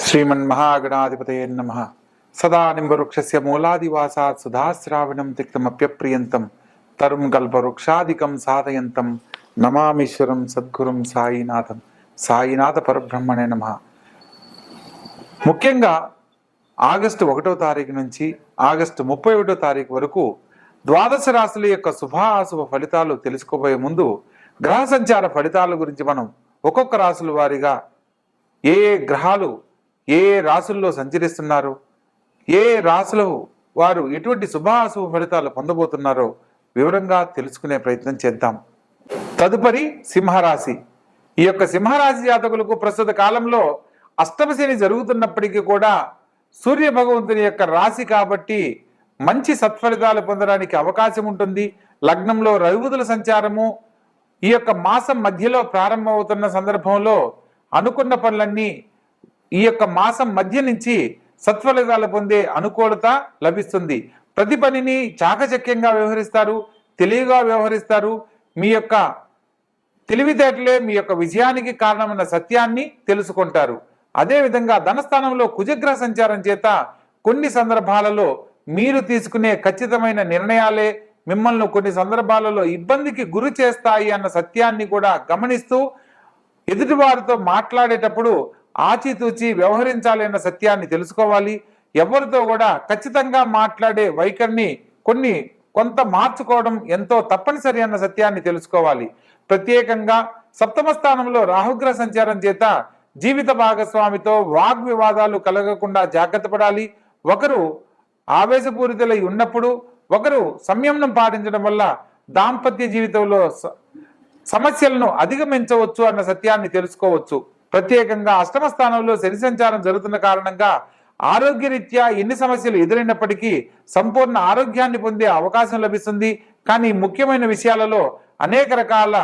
श्रीमन्महागणाधिपतये नमः। सदा निम्बवृक्षस्य मूलादिवासात् सुधाश्रावणं तिक्तमप्यप्रियन्तं तरुं कल्पवृक्षादिकं साधयन्तं नमामीश्वरं सद्गुरुं సాయినాథం సాయినాథ పరబ్రహ్మణే నమః। ముఖ్యంగా ఆగస్టు 1వ తారీఖు నుంచి ఆగస్టు 31వ తారీఖు వరకు ద్వాదశ రాశుల యొక్క శుభాశుభ ఫలితాలు తెలుసుకోబోయే ముందు గ్రహ సంచార ఫలితాల గురించి మనం ఒక్కొక్క రాశుల వారీగా ఏ గ్రహాలు ఏ రాశుల్లో సంచరిస్తున్నారు, ఏ రాశుల వారు ఎటువంటి శుభాశుభ ఫలితాలు పొందబోతున్నారో వివరంగా తెలుసుకునే ప్రయత్నం చేద్దాం। తదుపరి సింహరాశి। ఈ యొక్క సింహరాశి జాతకులకు ప్రస్తుత కాలంలో అష్టమ శని జరుగుతున్నప్పటికీ కూడా సూర్య భగవంతుని యొక్క రాశి కాబట్టి మంచి సత్ఫలితాలు పొందడానికి అవకాశం ఉంటుంది। లగ్నంలో రవిబుధుల సంచారము ఈ యొక్క మాసం మధ్యలో ప్రారంభమవుతున్న సందర్భంలో అనుకున్న పనులన్నీ ఈ యొక్క మాసం మధ్య నుంచి సత్ఫలితాలు పొందే అనుకూలత లభిస్తుంది। ప్రతి పనిని చాకచక్యంగా వ్యవహరిస్తారు, తెలివిగా వ్యవహరిస్తారు। మీ యొక్క తెలివితేటలే మీ యొక్క విజయానికి కారణమైన సత్యాన్ని తెలుసుకుంటారు। అదేవిధంగా ధనస్థానంలో కుజగ్రహ సంచారం చేత కొన్ని సందర్భాలలో మీరు తీసుకునే ఖచ్చితమైన నిర్ణయాలే మిమ్మల్ని కొన్ని సందర్భాలలో ఇబ్బందికి గురి చేస్తాయి అన్న సత్యాన్ని కూడా గమనిస్తూ ఎదుటివారితో మాట్లాడేటప్పుడు ఆచితూచి వ్యవహరించాలి అన్న సత్యాన్ని తెలుసుకోవాలి। ఎవరితో కూడా ఖచ్చితంగా మాట్లాడే వైఖరిని కొంత మార్చుకోవడం ఎంతో తప్పనిసరి అన్న సత్యాన్ని తెలుసుకోవాలి। ప్రత్యేకంగా సప్తమ స్థానంలో రాహుగ్రహ సంచారం చేత జీవిత భాగస్వామితో వాగ్వివాదాలు కలగకుండా జాగ్రత్త పడాలి। ఒకరు ఆవేశపూరితులై ఉన్నప్పుడు ఒకరు సంయమనం పాటించడం వల్ల దాంపత్య జీవితంలో సమస్యలను అధిగమించవచ్చు అన్న సత్యాన్ని తెలుసుకోవచ్చు। ప్రత్యేకంగా అష్టమ స్థానంలో శని సంచారం జరుగుతున్న కారణంగా ఆరోగ్యరీత్యా ఎన్ని సమస్యలు ఎదురైనప్పటికీ సంపూర్ణ ఆరోగ్యాన్ని పొందే అవకాశం లభిస్తుంది। కానీ ముఖ్యమైన విషయాలలో అనేక రకాల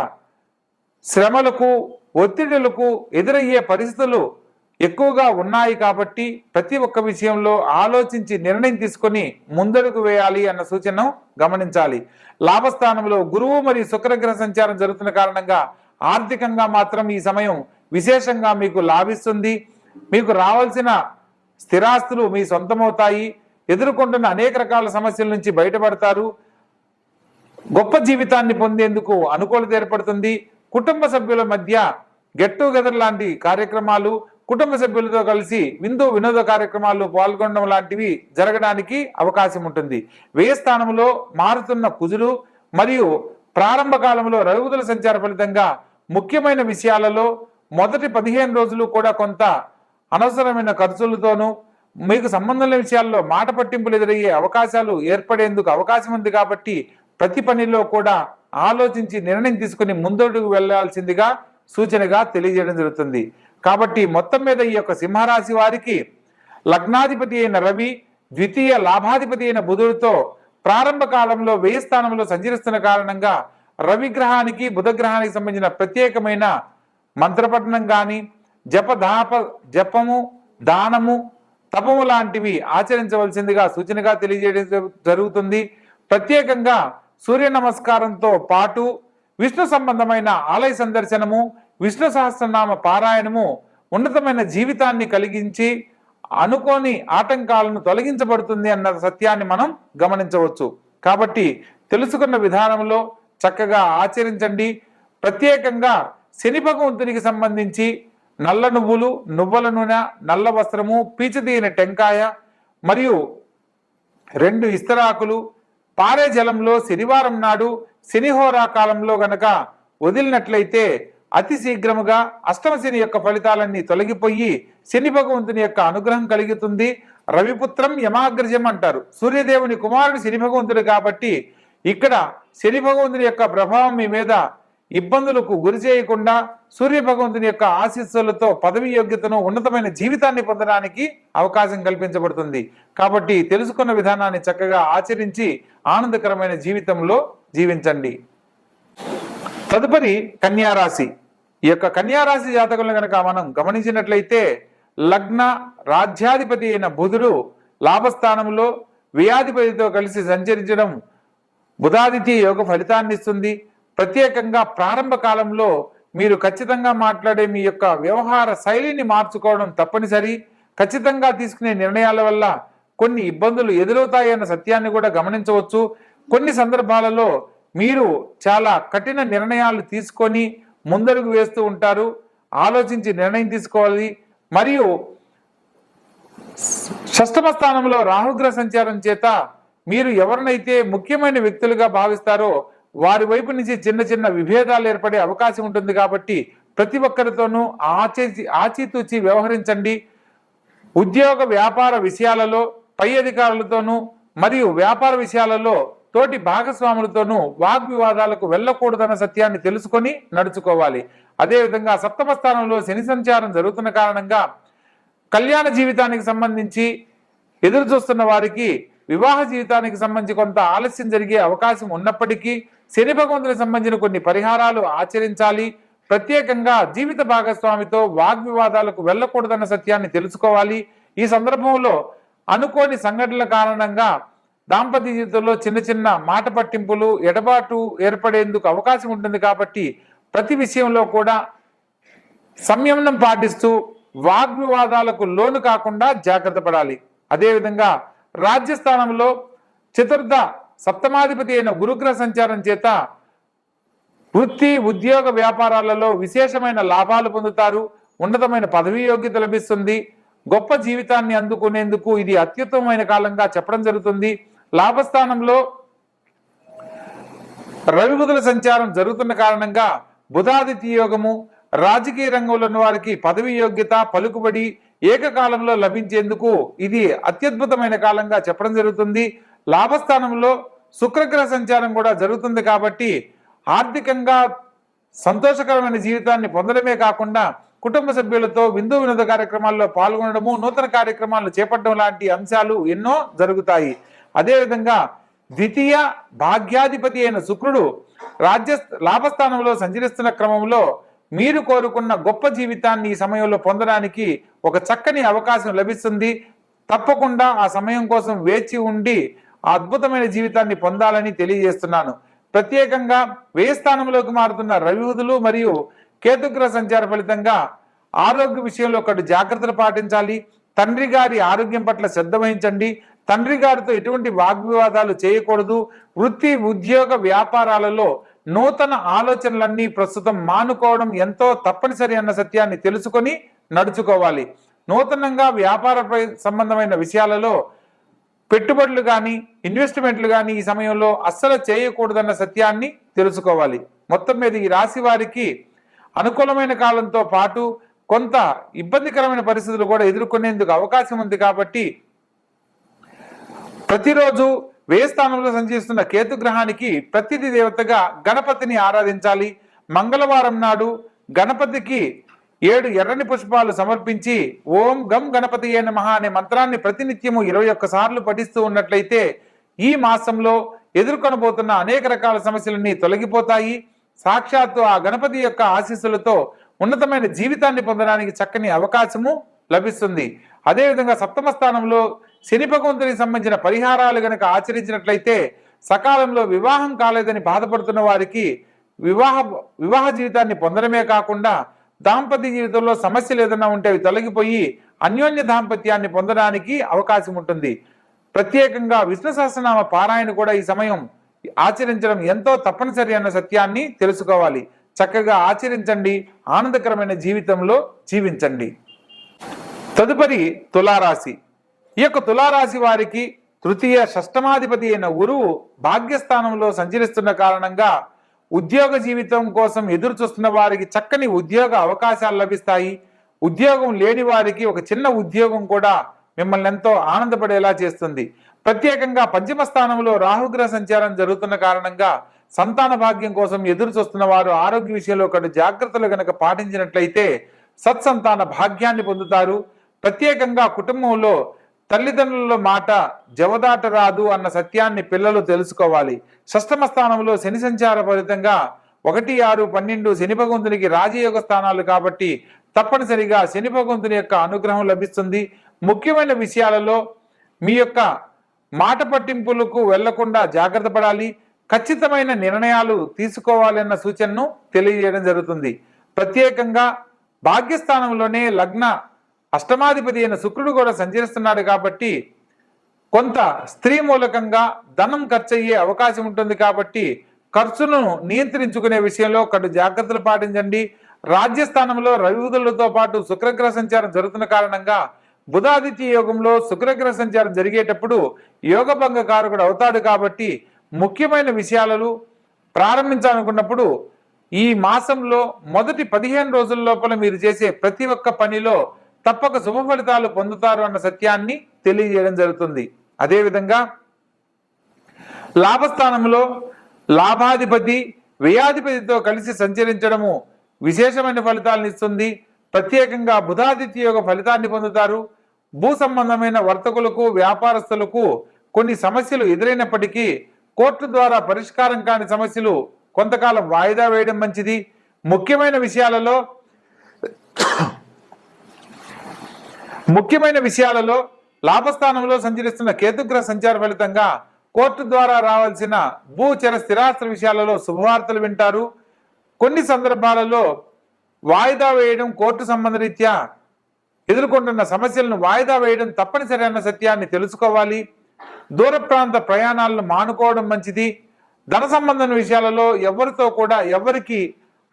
శ్రమలకు ఒత్తిడులకు ఎదురయ్యే పరిస్థితులు ఎక్కువగా ఉన్నాయి కాబట్టి ప్రతి ఒక్క విషయంలో ఆలోచించి నిర్ణయం తీసుకొని ముందడుగు వేయాలి అన్న సూచనను గమనించాలి। లాభస్థానంలో గురువు మరియు శుక్రగ్రహ సంచారం జరుగుతున్న కారణంగా ఆర్థికంగా మాత్రం ఈ సమయం విశేషంగా మీకు లాభిస్తుంది। మీకు రావాల్సిన స్థిరాస్తులు మీ సొంతమవుతాయి। ఎదుర్కొంటున్న అనేక రకాల సమస్యల నుంచి బయటపడతారు। గొప్ప జీవితాన్ని పొందేందుకు అనుకూలత ఏర్పడుతుంది। కుటుంబ సభ్యుల మధ్య గెట్ టుగెదర్ లాంటి కార్యక్రమాలు, కుటుంబ సభ్యులతో కలిసి విందు వినోద కార్యక్రమాల్లో పాల్గొనడం లాంటివి జరగడానికి అవకాశం ఉంటుంది। వ్యయ స్థానంలో మారుతున్న కుజులు మరియు ప్రారంభ కాలంలో రవిబుధుల సంచార ఫలితంగా ముఖ్యమైన విషయాలలో మొదటి 15 రోజులు కూడా కొంత అనవసరమైన ఖర్చులతోనూ మీకు సంబంధం లేని విషయాల్లో మాట పట్టింపులు ఎదురయ్యే అవకాశాలు ఏర్పడేందుకు అవకాశం ఉంది కాబట్టి ప్రతి పనిలో కూడా ఆలోచించి నిర్ణయం తీసుకుని ముందడుగు వెళ్లాల్సిందిగా సూచనగా తెలియజేయడం జరుగుతుంది। కాబట్టి మొత్తం మీద ఈ యొక్క సింహరాశి వారికి లగ్నాధిపతి అయిన రవి, ద్వితీయ లాభాధిపతి అయిన బుధుడితో ప్రారంభ కాలంలో వ్యయ స్థానంలో సంచరిస్తున్న కారణంగా రవి గ్రహానికి బుధ గ్రహానికి సంబంధించిన ప్రత్యేకమైన మంత్రపఠనం కానీ జపము దానము తపము లాంటివి ఆచరించవలసిందిగా సూచనగా తెలియజేయడం జరుగుతుంది। ప్రత్యేకంగా సూర్య నమస్కారంతో పాటు విష్ణు సంబంధమైన ఆలయ సందర్శనము, విష్ణు సహస్రనామ పారాయణము ఉన్నతమైన జీవితాన్ని కలిగించి అనుకోని ఆటంకాలను తొలగించబడుతుంది అన్న సత్యాన్ని మనం గమనించవచ్చు। కాబట్టి తెలుసుకున్న విధానంలో చక్కగా ఆచరించండి। ప్రత్యేకంగా శని భగవంతునికి సంబంధించి నల్ల నువ్వులు, నువ్వుల నూనె, నల్ల వస్త్రము, పీచుదీన టెంకాయ మరియు 2 ఇస్తరాకులు పారే జలంలో శనివారం నాడు శనిహోరా కాలంలో గనక వదిలినట్లయితే అతి శీఘ్రముగా అష్టమ శని యొక్క ఫలితాలన్నీ తొలగిపోయి శని భగవంతుని యొక్క అనుగ్రహం కలుగుతుంది। రవిపుత్రం యమాగ్రజం అంటారు, సూర్యదేవుని కుమారుడు శని భగవంతుడు కాబట్టి ఇక్కడ శని భగవంతుని యొక్క ప్రభావం మీ మీద ఇబ్బందులకు గురి చేయకుండా సూర్య భగవంతుని యొక్క ఆశీస్సులతో పదవి యోగ్యతను ఉన్నతమైన జీవితాన్ని పొందడానికి అవకాశం కల్పించబడుతుంది। కాబట్టి తెలుసుకున్న విధానాన్ని చక్కగా ఆచరించి ఆనందకరమైన జీవితంలో జీవించండి। తదుపరి కన్యారాశి। ఈ యొక్క కన్యారాశి జాతకులను కనుక మనం గమనించినట్లయితే లగ్న రాజ్యాధిపతి అయిన బుధుడు లాభస్థానంలో వ్యయాధిపతితో కలిసి సంచరించడం బుధాదిత్య యోగ ఫలితాన్ని ఇస్తుంది। ప్రత్యేకంగా ప్రారంభ కాలంలో మీరు ఖచ్చితంగా మాట్లాడే మీ యొక్క వ్యవహార శైలిని మార్చుకోవడం తప్పనిసరి। ఖచ్చితంగా తీసుకునే నిర్ణయాల వల్ల కొన్ని ఇబ్బందులు ఎదురవుతాయన్న సత్యాన్ని కూడా గమనించవచ్చు. కొన్ని సందర్భాలలో మీరు చాలా కఠిన నిర్ణయాలు తీసుకొని ముందడుగు వేస్తూ ఉంటారు. ఆలోచించి నిర్ణయం తీసుకోవాలి. మరియు షష్టమ స్థానంలో రాహుగ్రహ సంచారం చేత మీరు ఎవరినైతే ముఖ్యమైన వ్యక్తులుగా భావిస్తారో వారి వైపు నుంచి చిన్న చిన్న విభేదాలు ఏర్పడే అవకాశం ఉంటుంది. కాబట్టి ప్రతి ఒక్కరితోనూ ఆచితూచి వ్యవహరించండి. ఉద్యోగ వ్యాపార విషయాలలో పై అధికారులతోనూ మరియు వ్యాపార విషయాలలో తోటి భాగస్వాములతోనూ వాగ్వివాదాలకు వెళ్ళకూడదన్న సత్యాన్ని తెలుసుకొని నడుచుకోవాలి. అదేవిధంగా సప్తమ స్థానంలో శని సంచారం జరుగుతున్న కారణంగా కళ్యాణ జీవితానికి సంబంధించి ఎదురు చూస్తున్న వారికి వివాహ జీవితానికి సంబంధించి కొంత ఆలస్యం జరిగే అవకాశం ఉన్నప్పటికీ శని భగవంతునికి సంబంధించిన కొన్ని పరిహారాలు ఆచరించాలి. ప్రత్యేకంగా జీవిత భాగస్వామితో వాగ్వివాదాలకు వెళ్ళకూడదన్న సత్యాన్ని తెలుసుకోవాలి. ఈ సందర్భంలో అనుకోని సంఘటనల కారణంగా దాంపత్య జీవితంలో చిన్న చిన్న మాట పట్టింపులు ఎడబాటు ఏర్పడేందుకు అవకాశం ఉంటుంది. కాబట్టి ప్రతి విషయంలో కూడా సంయమనం పాటిస్తూ వాగ్వివాదాలకు లోను కాకుండా జాగ్రత్త పడాలి. అదేవిధంగా రాజ్యస్థానంలో చతుర్థ సప్తమాధిపతి అయిన గురుగ్రహ సంచారం చేత వృత్తి ఉద్యోగ వ్యాపారాలలో విశేషమైన లాభాలు పొందుతారు. ఉన్నతమైన పదవీ యోగ్యత లభిస్తుంది. గొప్ప జీవితాన్ని అందుకునేందుకు ఇది అత్యుత్తమమైన కాలంగా చెప్పడం జరుగుతుంది. లాభస్థానంలో రవి బుధుల సంచారం జరుగుతున్న కారణంగా బుధాదిత్య యోగము, రాజకీయ రంగంలో ఉన్న వారికి పదవి యోగ్యత పలుకుబడి ఏకకాలంలో లభించేందుకు ఇది అత్యద్భుతమైన కాలంగా చెప్పడం జరుగుతుంది. లాభస్థానంలో శుక్రగ్రహ సంచారం కూడా జరుగుతుంది. కాబట్టి ఆర్థికంగా సంతోషకరమైన జీవితాన్ని పొందడమే కాకుండా కుటుంబ సభ్యులతో విందు వినోద కార్యక్రమాల్లో పాల్గొనడము, నూతన కార్యక్రమాలను చేపట్టడం లాంటి అంశాలు ఎన్నో జరుగుతాయి. అదేవిధంగా ద్వితీయ భాగ్యాధిపతి అయిన శుక్రుడు లాభస్థానంలో సంచరిస్తున్న క్రమంలో మీరు కోరుకున్న గొప్ప జీవితాన్ని ఈ సమయంలో పొందడానికి ఒక చక్కని అవకాశం లభిస్తుంది. తప్పకుండా ఆ సమయం కోసం వేచి ఉండి ఆ అద్భుతమైన జీవితాన్ని పొందాలని తెలియజేస్తున్నాను. ప్రత్యేకంగా వ్యయ స్థానంలోకి మారుతున్న రవి బుధులు మరియు కేతుగ్రహ సంచార ఫలితంగా ఆరోగ్య విషయంలో ఒకటి జాగ్రత్తలు పాటించాలి. తండ్రి గారి ఆరోగ్యం పట్ల శ్రద్ధ వహించండి. తండ్రి గారితో ఎటువంటి వాగ్వివాదాలు చేయకూడదు. వృత్తి ఉద్యోగ వ్యాపారాలలో నూతన ఆలోచనలన్నీ ప్రస్తుతం మానుకోవడం ఎంతో తప్పనిసరి అన్న సత్యాన్ని తెలుసుకొని నడుచుకోవాలి. నూతనంగా వ్యాపార సంబంధమైన విషయాలలో పెట్టుబడులు కానీ ఇన్వెస్ట్మెంట్లు కానీ ఈ సమయంలో అస్సలు చేయకూడదన్న సత్యాన్ని తెలుసుకోవాలి. మొత్తం మీద ఈ రాశి వారికి అనుకూలమైన కాలంతో పాటు కొంత ఇబ్బందికరమైన పరిస్థితులు కూడా ఎదుర్కొనేందుకు అవకాశం ఉంది. కాబట్టి ప్రతిరోజు వ్యయ స్థానంలో సంచరిస్తున్న కేతు గ్రహానికి ప్రతిథి దేవతగా గణపతిని ఆరాధించాలి. మంగళవారం నాడు గణపతికి 7 ఎర్రని పుష్పాలు సమర్పించి ఓం గం గణపతియే నమః అనే మంత్రాన్ని ప్రతినిత్యము 21 సార్లు పఠిస్తూ ఉన్నట్లయితే ఈ మాసంలో ఎదుర్కొనబోతున్న అనేక రకాల సమస్యలన్నీ తొలగిపోతాయి. సాక్షాత్తు ఆ గణపతి యొక్క ఆశీస్సులతో ఉన్నతమైన జీవితాన్ని పొందడానికి చక్కని అవకాశము లభిస్తుంది. అదేవిధంగా సప్తమ స్థానంలో శని భగవంతునికి సంబంధించిన పరిహారాలు గనక ఆచరించినట్లయితే సకాలంలో వివాహం కాలేదని బాధపడుతున్న వారికి వివాహ జీవితాన్ని పొందడమే కాకుండా దాంపత్య జీవితంలో సమస్యలు ఏదైనా ఉంటే అవి తొలగిపోయి అన్యోన్య దాంపత్యాన్ని పొందడానికి అవకాశం ఉంటుంది. ప్రత్యేకంగా విష్ణు సహస్రనామ పారాయణ కూడా ఈ సమయం ఆచరించడం ఎంతో తప్పనిసరి అన్న సత్యాన్ని తెలుసుకోవాలి. చక్కగా ఆచరించండి. ఆనందకరమైన జీవితంలో జీవించండి. తదుపరి తులారాశి. ఈ యొక్క తులారాశి వారికి తృతీయ షష్టమాధిపతి అయిన గురువు భాగ్యస్థానంలో సంచరిస్తున్న కారణంగా ఉద్యోగ జీవితం కోసం ఎదురు చూస్తున్న వారికి చక్కని ఉద్యోగ అవకాశాలు లభిస్తాయి. ఉద్యోగం లేని వారికి ఒక చిన్న ఉద్యోగం కూడా మిమ్మల్ని ఎంతో ఆనందపడేలా చేస్తుంది. ప్రత్యేకంగా పంచమ స్థానంలో రాహుగ్రహ సంచారం జరుగుతున్న కారణంగా సంతాన భాగ్యం కోసం ఎదురు చూస్తున్న వారు ఆరోగ్య విషయంలో ఒకటి జాగ్రత్తలు గనక పాటించినట్లయితే సత్సంతాన భాగ్యాన్ని పొందుతారు. ప్రత్యేకంగా కుటుంబంలో తల్లిదండ్రుల మాట జవదాట రాదు అన్న సత్యాన్ని పిల్లలు తెలుసుకోవాలి. షష్టమ స్థానంలో శని సంచార ఫలితంగా 1, 6, 12 శని భగవంతునికి రాజయోగ స్థానాలు కాబట్టి తప్పనిసరిగా శని భగవంతుని యొక్క అనుగ్రహం లభిస్తుంది. ముఖ్యమైన విషయాలలో మీ యొక్క మాట పట్టింపులకు వెళ్లకుండా జాగ్రత్త పడాలి. ఖచ్చితమైన నిర్ణయాలు తీసుకోవాలన్న సూచనను తెలియజేయడం జరుగుతుంది. ప్రత్యేకంగా భాగ్యస్థానంలోనే లగ్న అష్టమాధిపతి అయిన శుక్రుడు కూడా సంచరిస్తున్నాడు కాబట్టి కొంత స్త్రీ మూలకంగా ధనం ఖర్చు అయ్యే అవకాశం ఉంటుంది కాబట్టి ఖర్చును నియంత్రించుకునే విషయంలో కడు జాగ్రత్తలు పాటించండి. రాజ్యస్థానంలో రవిబుధులతో పాటు శుక్రగ్రహ సంచారం జరుగుతున్న కారణంగా బుధాదిత్య యోగంలో శుక్రగ్రహ సంచారం జరిగేటప్పుడు యోగభంగ కారకుడు అవుతాడు కాబట్టి ముఖ్యమైన విషయాలను ప్రారంభించాలనుకున్నప్పుడు ఈ మాసంలో మొదటి 15 రోజుల లోపల మీరు చేసే ప్రతి ఒక్క పనిలో తప్పక శుభ ఫలితాలు పొందుతారు అన్న సత్యాన్ని తెలియజేయడం జరుగుతుంది. అదేవిధంగా లాభస్థానంలో లాభాధిపతి వ్యయాధిపతితో కలిసి సంచరించడము విశేషమైన ఫలితాలను ఇస్తుంది. ప్రత్యేకంగా బుధాదిత్య యోగ ఫలితాన్ని పొందుతారు. భూ సంబంధమైన వర్తకులకు వ్యాపారస్తులకు కొన్ని సమస్యలు ఎదురైనప్పటికీ కోర్టు ద్వారా పరిష్కారం కాని సమస్యలు కొంతకాలం వాయిదా వేయడం మంచిది. ముఖ్యమైన విషయాలలో లాభస్థానంలో సంచరిస్తున్న కేతుగ్రహ సంచార ఫలితంగా కోర్టు ద్వారా రావాల్సిన భూచర స్థిరాస్తి విషయాలలో శుభవార్తలు వింటారు. కొన్ని సందర్భాలలో వాయిదా వేయడం కోర్టు సంబంధ రీత్యా ఎదుర్కొంటున్న సమస్యలను వాయిదా వేయడం తప్పనిసరి అన్న సత్యాన్ని తెలుసుకోవాలి. దూర ప్రాంత ప్రయాణాలను మానుకోవడం మంచిది. ధన సంబంధమైన విషయాలలో ఎవరికి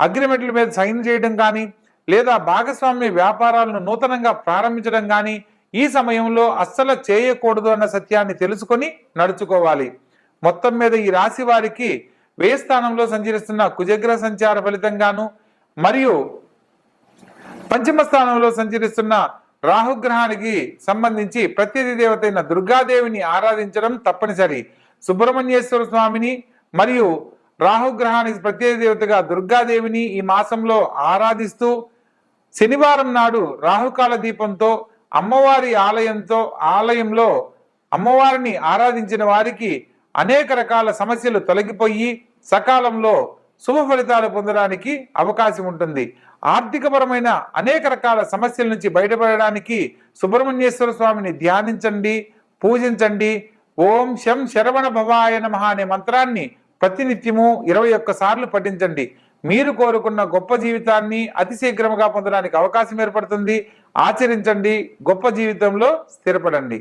అగ్రిమెంట్ల మీద సైన్ చేయడం కానీ లేదా భాగస్వామ్య వ్యాపారాలను నూతనంగా ప్రారంభించడం కానీ ఈ సమయంలో అస్సలు చేయకూడదు అన్న సత్యాన్ని తెలుసుకొని నడుచుకోవాలి. మొత్తం మీద ఈ రాశి వారికి వ్యయ స్థానంలో సంచరిస్తున్న కుజగ్రహ సంచార ఫలితంగాను మరియు పంచమ స్థానంలో సంచరిస్తున్న రాహుగ్రహానికి సంబంధించి ప్రత్యధి దేవత అయిన దుర్గాదేవిని ఆరాధించడం తప్పనిసరి. సుబ్రహ్మణ్యేశ్వర స్వామిని మరియు రాహుగ్రహానికి ప్రత్యేక దేవతగా దుర్గాదేవిని ఈ మాసంలో ఆరాధిస్తూ శనివారం నాడు రాహుకాల దీపంతో అమ్మవారి ఆలయంలో అమ్మవారిని ఆరాధించిన వారికి అనేక రకాల సమస్యలు తొలగిపోయి సకాలంలో శుభ ఫలితాలు పొందడానికి అవకాశం ఉంటుంది. ఆర్థికపరమైన అనేక రకాల సమస్యల నుంచి బయటపడడానికి సుబ్రహ్మణ్యేశ్వర స్వామిని ధ్యానించండి, పూజించండి. ఓం శం శరవణ భవాయ నమః అనే మంత్రాన్ని ప్రతినిత్యము 21 సార్లు పఠించండి. మీరు కోరుకున్న గొప్ప జీవితాన్ని అతి శీఘ్రంగా పొందడానికి అవకాశం ఏర్పడుతుంది. ఆచరించండి, గొప్ప జీవితంలో స్థిరపడండి.